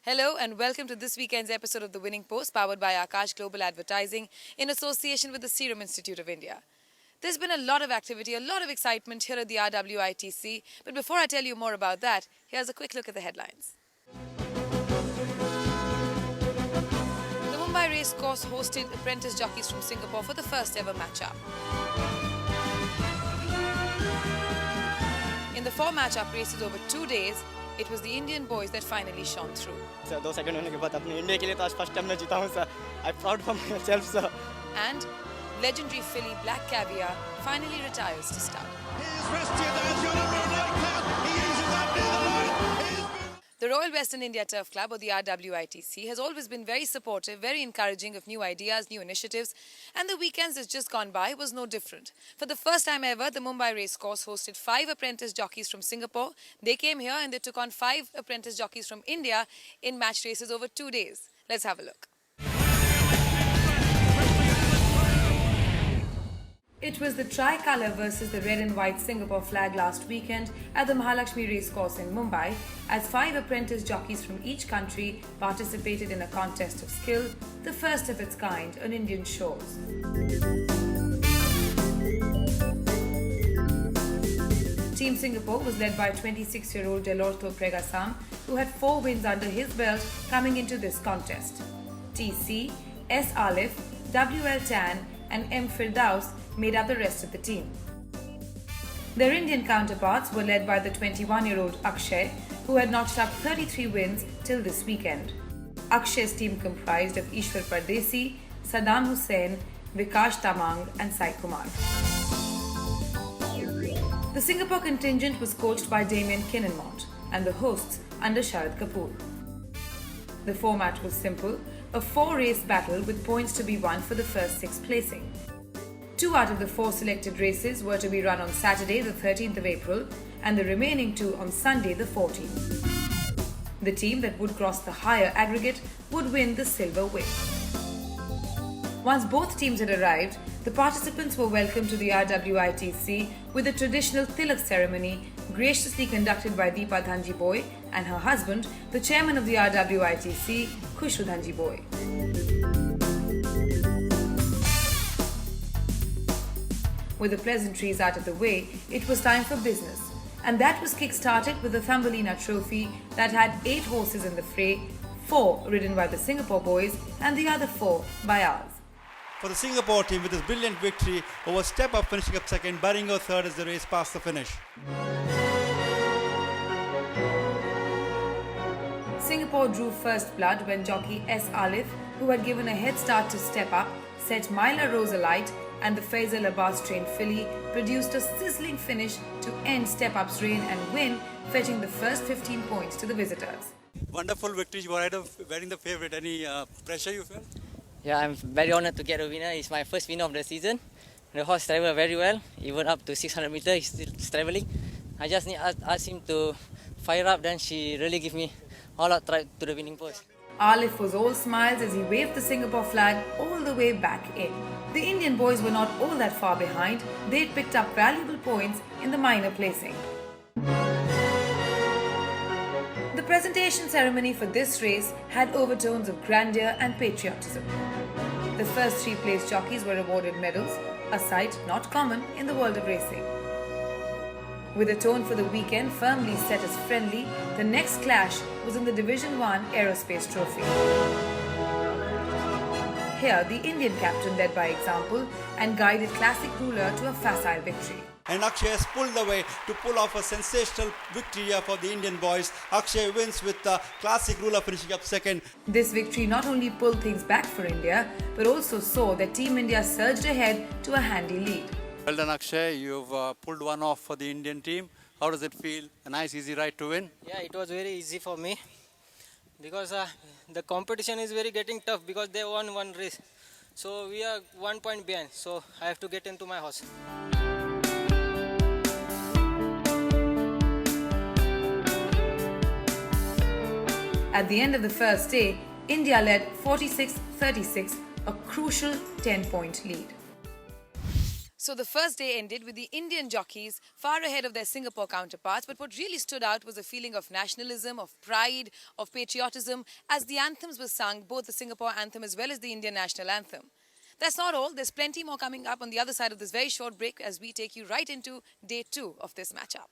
Hello and welcome to this weekend's episode of The Winning Post, powered by Akash Global Advertising in association with the Serum Institute of India. There's been a lot of activity, a lot of excitement here at the RWITC, but before I tell you more about that, here's a quick look at the headlines. The Mumbai Racecourse hosted apprentice jockeys from Singapore for the first ever match-up. In the 4 match-up races over 2 days, it was the Indian boys that finally shone through. Sir, 2 second होने के बाद अपने India के लिए तो आज first time मैं जीता हूं sir. I'm proud for myself sir. And legendary filly Black Caviar finally retires to stud. The Royal Western India Turf Club, or the RWITC, has always been very supportive, very encouraging of new ideas, new initiatives, and the weekends that's just gone by was no different. For the first time ever, the Mumbai Racecourse hosted 5 apprentice jockeys from Singapore. They came here and they took on 5 apprentice jockeys from India in match races over 2 days. Let's have a look. It was the tricolour versus the red and white Singapore flag last weekend at the Mahalakshmi Racecourse in Mumbai, as 5 apprentice jockeys from each country participated in a contest of skill, the first of its kind on Indian shores. Team Singapore was led by 26-year-old Delorto Pregasam, who had 4 wins under his belt coming into this contest. TC, S. Alif, WL Tan and M. Firdaus made up the rest of the team. Their Indian counterparts were led by the 21-year-old Akshay, who had notched up 33 wins till this weekend. Akshay's team comprised of Ishwar Pardesi, Saddam Hussain, Vikash Tamang and Sai Kumar. The Singapore contingent was coached by Damien Kinnenmont and the hosts under Sharad Kapoor. The format was simple, a 4-race battle with points to be won for the first 6 placing. 2 out of the 4 selected races were to be run on Saturday the 13th of April and the remaining 2 on Sunday the 14th. The team that would cross the higher aggregate would win the silver win. Once both teams had arrived, the participants were welcomed to the RWITC with a traditional tilak ceremony graciously conducted by Deepa Dhanji Boy and her husband, the chairman of the RWITC, Khushru Dhanji Boy. With the pleasantries out of the way, it was time for business. And that was kick-started with the Thumbelina Trophy that had 8 horses in the fray, 4 ridden by the Singapore boys and the other 4 by ours. For the Singapore team, with this brilliant victory over Step Up finishing up second, Baringo third as the race passed the finish. Singapore drew first blood when jockey S. Alif, who had given a head start to Step Up, set Myla Rose alight, and the Faisal Abbas trained filly produced a sizzling finish to end Step Up's reign and win, fetching the first 15 points to the visitors. Wonderful victory. You were ahead of wearing the favourite. Any pressure you felt? Yeah, I'm very honoured to get a winner. It's my first winner of the season. The horse travelled very well, even up to 600 meters, he's still travelling. I just need to ask him to fire up, then she really give me all out try to the winning post. Alif was all smiles as he waved the Singapore flag all the way back in. The Indian boys were not all that far behind. They'd picked up valuable points in the minor placing. The presentation ceremony for this race had overtones of grandeur and patriotism. The first 3 placed jockeys were awarded medals, a sight not common in the world of racing. With a tone for the weekend firmly set as friendly, the next clash was in the Division 1 Aerospace Trophy. Here, the Indian captain led by example and guided Classic Ruler to a facile victory. And Akshay has pulled away to pull off a sensational victory here for the Indian boys. Akshay wins with the Classic Ruler finishing up second. This victory not only pulled things back for India, but also saw that Team India surged ahead to a handy lead. Well done, Akshay. You've pulled one off for the Indian team. How does it feel? A nice, easy ride to win? Yeah, it was very easy for me because the competition is very getting tough because they won one race. So we are 1 point behind. So I have to get into my horse. At the end of the first day, India led 46-36, a crucial 10-point lead. So the first day ended with the Indian jockeys far ahead of their Singapore counterparts, but what really stood out was a feeling of nationalism, of pride, of patriotism as the anthems were sung, both the Singapore anthem as well as the Indian national anthem. That's not all, there's plenty more coming up on the other side of this very short break as we take you right into day 2 of this matchup.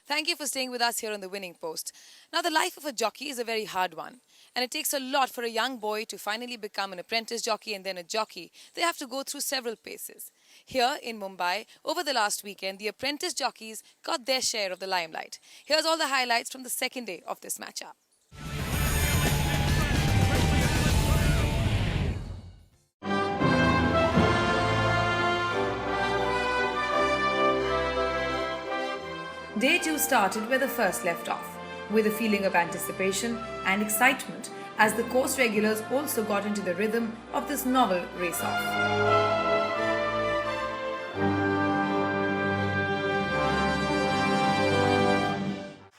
Thank you for staying with us here on The Winning Post. Now, the life of a jockey is a very hard one, and it takes a lot for a young boy to finally become an apprentice jockey and then a jockey. They have to go through several paces. Here in Mumbai, over the last weekend, the apprentice jockeys got their share of the limelight. Here's all the highlights from the second day of this matchup. Day 2 started where the first left off, with a feeling of anticipation and excitement as the course regulars also got into the rhythm of this novel race-off.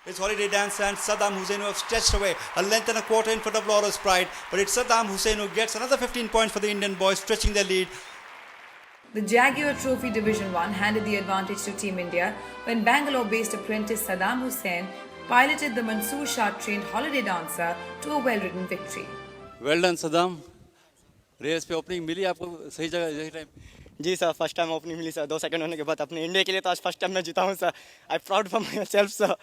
It's Holiday Dance and Saddam Hussein who have stretched away a length and a quarter in front of Laura's Pride, but it's Saddam Hussein who gets another 15 points for the Indian boys, stretching their lead. The Jaguar Trophy Division 1 handed the advantage to Team India when Bangalore-based apprentice Saddam Hussein piloted the Mansoor Shah-trained holiday dancer to a well-ridden victory. Well done, Saddam. Race पे opening मिली आपको सही जगह सही time? जी sir, first time opening मिली sir, 2 second होने के बाद अपने इंडिया के लिए तो आज फर्स्ट टाइम मैं जीता हूँ sir. I proud for my self sir.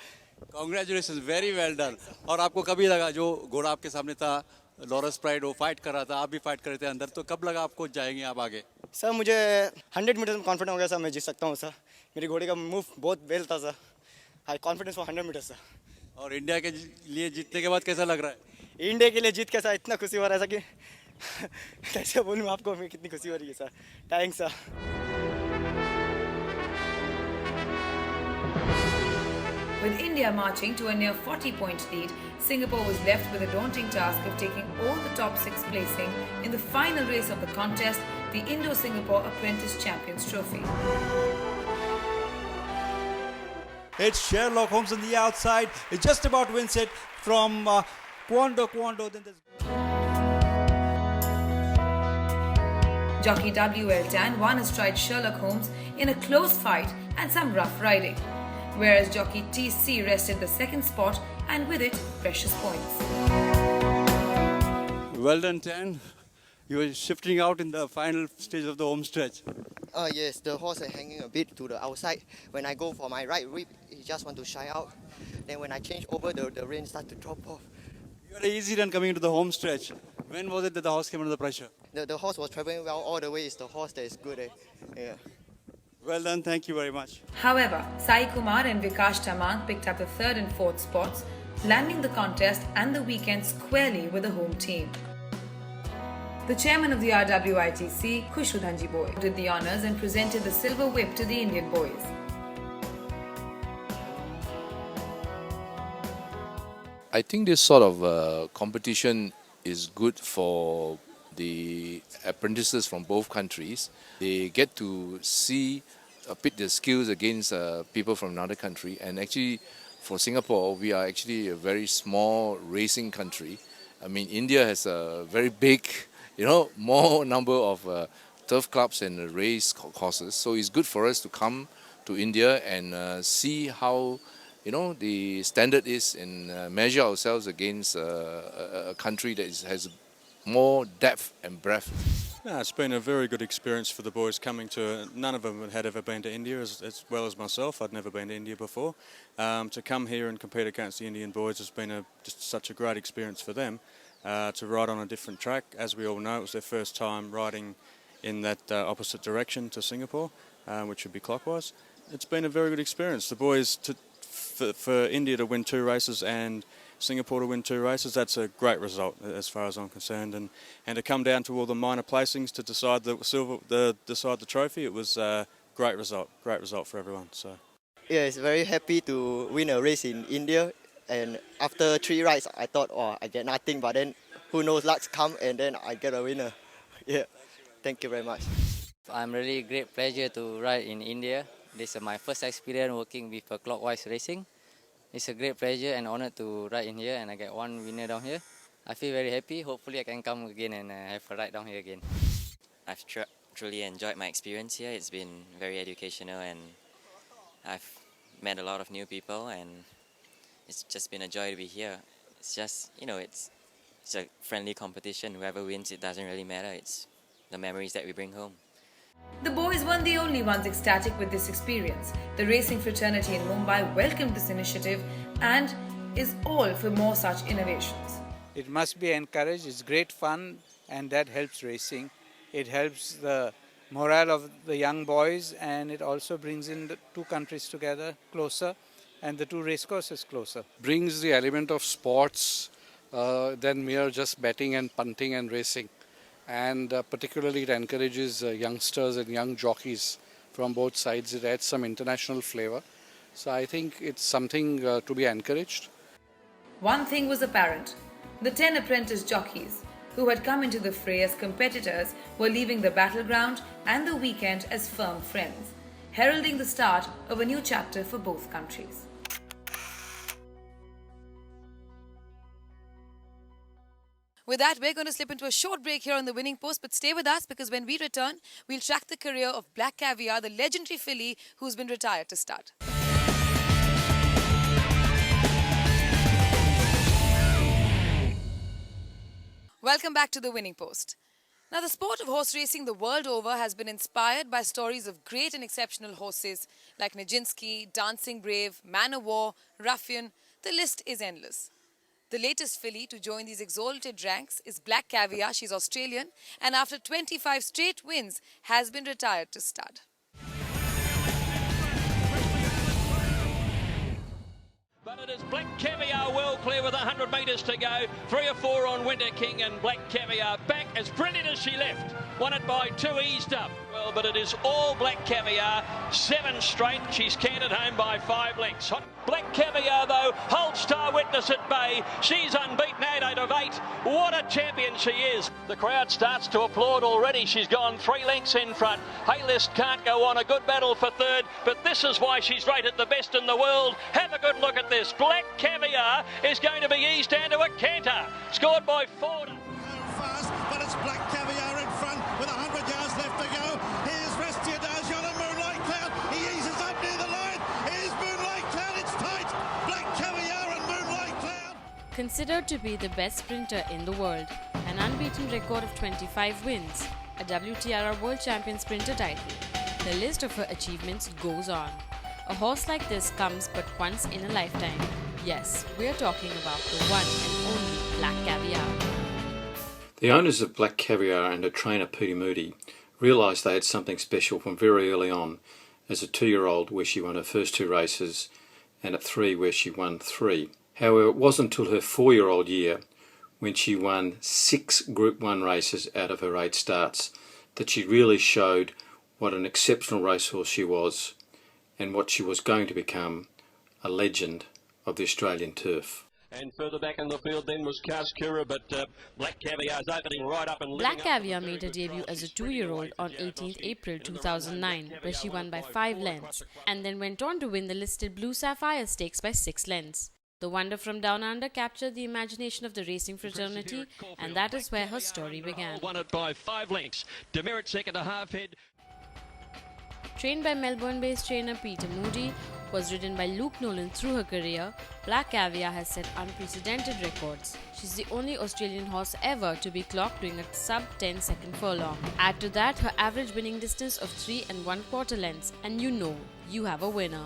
Congratulations, very well done. और आपको कभी लगा जो घोड़ा आपके सामने था लॉरेंस प्राइड वो फाइट कर रहा था, आप भी फाइट कर रहे थे अंदर, तो कब लगा आपको जाएंगे आप आगे? सर मुझे 100 मीटर में कॉन्फिडेंस हो गया सर, मैं जीत सकता हूँ सर. मेरी घोड़े का मूव बहुत वेल था sir. High confidence for 100 metre sir. और इंडिया के लिए जीतने के बाद कैसा लग रहा है? इंडिया के लिए जीत के सर इतना खुशी हो रहा है सर कि कैसे बोलूँ आपको, मैं कितनी खुशी हो रही है sir. Thanks sir. With India marching to a near 40-point lead, Singapore was left with a daunting task of taking all the top 6 placing in the final race of the contest, the Indo-Singapore Apprentice Champions Trophy. It's Sherlock Holmes on the outside. It just about wins it from Kwando. Then there's Jockey W.L. Tan won astride Sherlock Holmes in a close fight and some rough riding, whereas jockey T.C. rested the second spot and with it, precious points. well done, Tan. You were shifting out in the final stage of the home stretch. Yes, the horse is hanging a bit to the outside. When I go for my right rib, he just want to shy out. Then when I change over, the rein start to drop off. You had an easy run coming into the home stretch. When was it that the horse came under the pressure? The horse was traveling well all the way. It's the horse that is good. Yeah. Well done, thank you very much. However, Sai Kumar and Vikash Tamang picked up the 3rd and 4th spots, landing the contest and the weekend squarely with the home team. The chairman of the RWITC, Khushru Dhanji did the honours and presented the silver whip to the Indian boys. I think this sort of competition is good for the apprentices from both countries. They get to see, pit their skills against people from another country. And actually, for Singapore, we are actually a very small racing country. I mean, India has a very big, more number of turf clubs and race courses. So it's good for us to come to India and see how the standard is and measure ourselves against a country that has more depth and breadth. No, it's been a very good experience for the boys coming to. None of them had ever been to India as well as myself. I'd never been to India before. To come here and compete against the Indian boys has been just such a great experience for them. To ride on a different track. As we all know, it was their first time riding in that opposite direction to Singapore, which would be clockwise. It's been a very good experience. The boys, for India to win 2 races and Singapore to win 2 races, that's a great result as far as I'm concerned. And to come down to all the minor placings to decide the trophy, it was a great result for everyone. So Yeah, it's very happy to win a race in India. And after 3 rides, I thought, oh, I get nothing, but then who knows, luck's come, and then I get a winner. Yeah, thank you very much. I'm really great pleasure to ride in India. This is my first experience working with clockwise racing. It's a great pleasure and honor to ride in here, and I get one winner down here. I feel very happy. Hopefully I can come again and have a ride down here again. I've truly enjoyed my experience here. It's been very educational and I've met a lot of new people and it's just been a joy to be here. It's just, it's a friendly competition. Whoever wins, it doesn't really matter. It's the memories that we bring home. The boys weren't the only ones ecstatic with this experience. The racing fraternity in Mumbai welcomed this initiative and is all for more such innovations. It must be encouraged. It's great fun and that helps racing. It helps the morale of the young boys and it also brings in the two countries together closer and the two racecourses closer. Brings the element of sports than mere just betting and punting and racing. And particularly it encourages youngsters and young jockeys from both sides. It adds some international flavor. So I think it's something to be encouraged. One thing was apparent. The 10 apprentice jockeys who had come into the fray as competitors were leaving the battleground and the weekend as firm friends, heralding the start of a new chapter for both countries. With that, we're going to slip into a short break here on the Winning Post, but stay with us because when we return, we'll track the career of Black Caviar, the legendary filly who's been retired to start. Welcome back to the Winning Post. Now, the sport of horse racing the world over has been inspired by stories of great and exceptional horses like Nijinsky, Dancing Brave, Man o' War, Ruffian. The list is endless. The latest filly to join these exalted ranks is Black Caviar. She's Australian and after 25 straight wins has been retired to stud. But it is Black Caviar well clear with 100 metres to go. 3 or 4 on Winter King and Black Caviar back as brilliant as she left. Won it by 2 eased up. Well, but it is all Black Caviar. 7 straight. She's canted home by 5 lengths. Black Caviar, though, holds Star Witness at bay. She's unbeaten 8 out of 8. What a champion she is. The crowd starts to applaud already. She's gone 3 lengths in front. Haylist can't go on. A good battle for third, but this is why she's rated the best in the world. Have a good look at this. Black Caviar is going to be eased down to a canter. Scored by Ford. Fast, but it's Black Caviar in front with 100 yards left to go. Here's Restia Darjan and Moonlight Cloud. He eases up near the line. Here's Moonlight Cloud. It's tight. Black Caviar and Moonlight Cloud. Considered to be the best sprinter in the world, an unbeaten record of 25 wins, a WTRR World Champion Sprinter title. The list of her achievements goes on. A horse like this comes but once in a lifetime. Yes, we're talking about the one and only Black Caviar. The owners of Black Caviar and her trainer Peter Moody realised they had something special from very early on, as a 2-year-old where she won her first 2 races and at 3 where she won 3. However, it wasn't until her 4-year-old year, when she won 6 Group 1 races out of her 8 starts, that she really showed what an exceptional racehorse she was and what she was going to become, a legend of the Australian turf. And further back in the field then was Kazkura, but Black Caviar's opening right up and Black Caviar made her debut as a 2-year-old on 18th April 2009, where she won by 5 lengths, and then went on to win the listed Blue Sapphire Stakes by 6 lengths. The wonder from down under captured the imagination of the racing fraternity, and that is where her story began. Won it by 5 lengths. Demerit second to half head. Trained by Melbourne-based trainer Peter Moody, was ridden by Luke Nolan through her career, Black Caviar has set unprecedented records. She's the only Australian horse ever to be clocked doing a sub-10 second furlong. Add to that her average winning distance of 3 1/4 lengths, and you know you have a winner.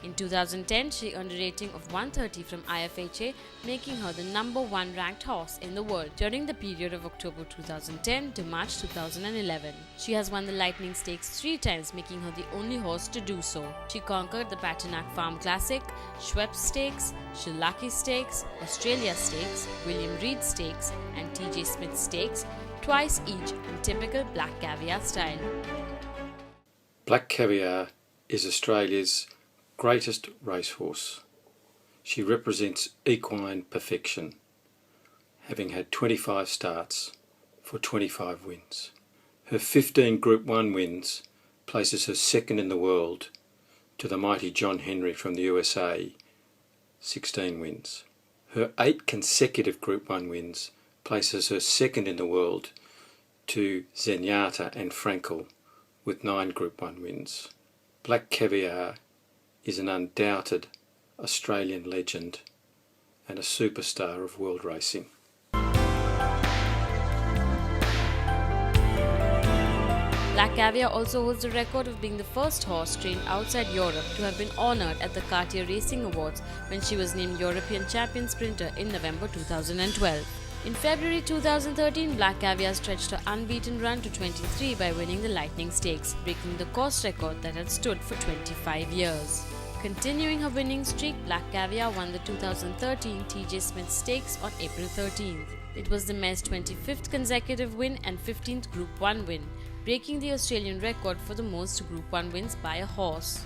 In 2010, she earned a rating of 130 from IFHA, making her the #1 ranked horse in the world during the period of October 2010 to March 2011. She has won the Lightning Stakes 3 times, making her the only horse to do so. She conquered the Patinack Farm Classic, Schweppes Stakes, Shilaki Stakes, Australia Stakes, William Reed Stakes and TJ Smith Stakes, twice each in typical Black Caviar style. Black Caviar is Australia's greatest racehorse. She represents equine perfection, having had 25 starts for 25 wins. Her 15 Group 1 wins places her second in the world to the mighty John Henry from the USA, 16 wins. Her 8 consecutive Group 1 wins places her second in the world to Zenyatta and Frankel with 9 Group 1 wins. Black Caviar is an undoubted Australian legend and a superstar of world racing. Black Caviar also holds the record of being the first horse trained outside Europe to have been honoured at the Cartier Racing Awards when she was named European Champion Sprinter in November 2012. In February 2013, Black Caviar stretched her unbeaten run to 23 by winning the Lightning Stakes, breaking the course record that had stood for 25 years. Continuing her winning streak, Black Caviar won the 2013 TJ Smith Stakes on April 13th. It was the mare's 25th consecutive win and 15th Group 1 win, breaking the Australian record for the most Group 1 wins by a horse.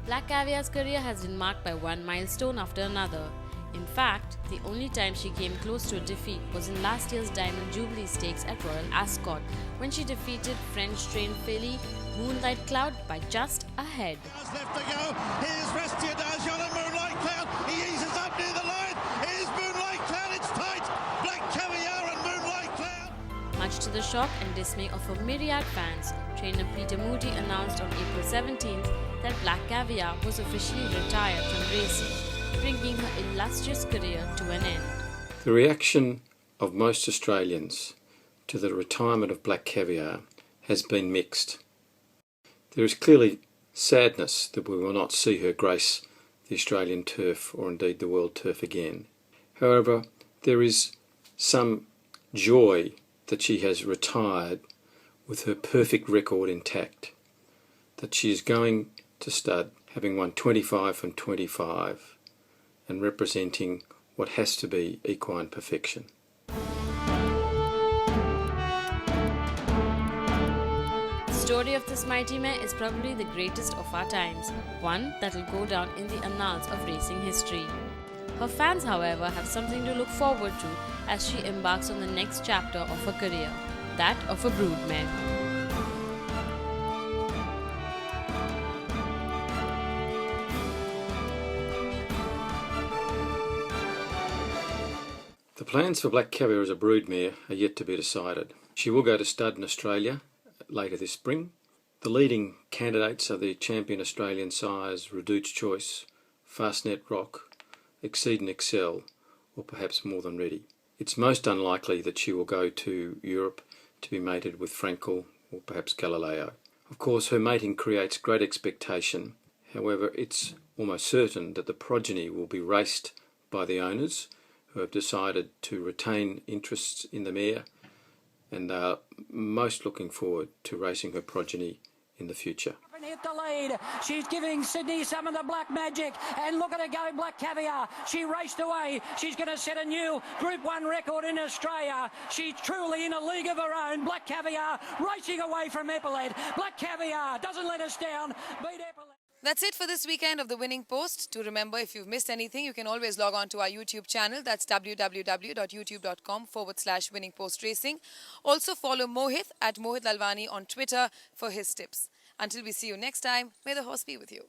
Black Caviar's career has been marked by one milestone after another. In fact, the only time she came close to a defeat was in last year's Diamond Jubilee Stakes at Royal Ascot, when she defeated French-trained filly Moonlight Cloud by just a head. Left to go. Here's Restia Dajon and Moonlight Cloud. He eases up near the line. Here's Moonlight Cloud. It's tight. Black Caviar and Moonlight Cloud. Much to the shock and dismay of a myriad fans, trainer Peter Moody announced on April 17th that Black Caviar was officially retired from racing, bringing her illustrious career to an end. The reaction of most Australians to the retirement of Black Caviar has been mixed. There is clearly sadness that we will not see her grace the Australian turf or indeed the world turf again. However, there is some joy that she has retired with her perfect record intact, that she is going to stud having won 25 from 25 and representing what has to be equine perfection. The story of this mighty mare is probably the greatest of our times, one that will go down in the annals of racing history. Her fans, however, have something to look forward to as she embarks on the next chapter of her career, that of a broodmare. The plans for Black Caviar as a broodmare are yet to be decided. She will go to stud in Australia later this spring. The leading candidates are the champion Australian sires Reduce Choice, Fastnet Rock, Exceed and Excel, or perhaps More Than Ready. It's most unlikely that she will go to Europe to be mated with Frankel or perhaps Galileo. Of course, her mating creates great expectation. However, it's almost certain that the progeny will be raced by the owners who have decided to retain interests in the mare, and they are most looking forward to racing her progeny in the future. Hit the lead. She's giving Sydney some of the black magic, and look at her go, Black Caviar. She raced away. She's going to set a new Group 1 record in Australia. She's truly in a league of her own. Black Caviar racing away from Epaulet. Black Caviar doesn't let us down. Beat Epaulet. That's it for this weekend of the Winning Post. To remember, if you've missed anything, you can always log on to our YouTube channel. That's www.youtube.com/Winning Post Racing. Also follow Mohit at Mohit Lalwani on Twitter for his tips. Until we see you next time, may the horse be with you.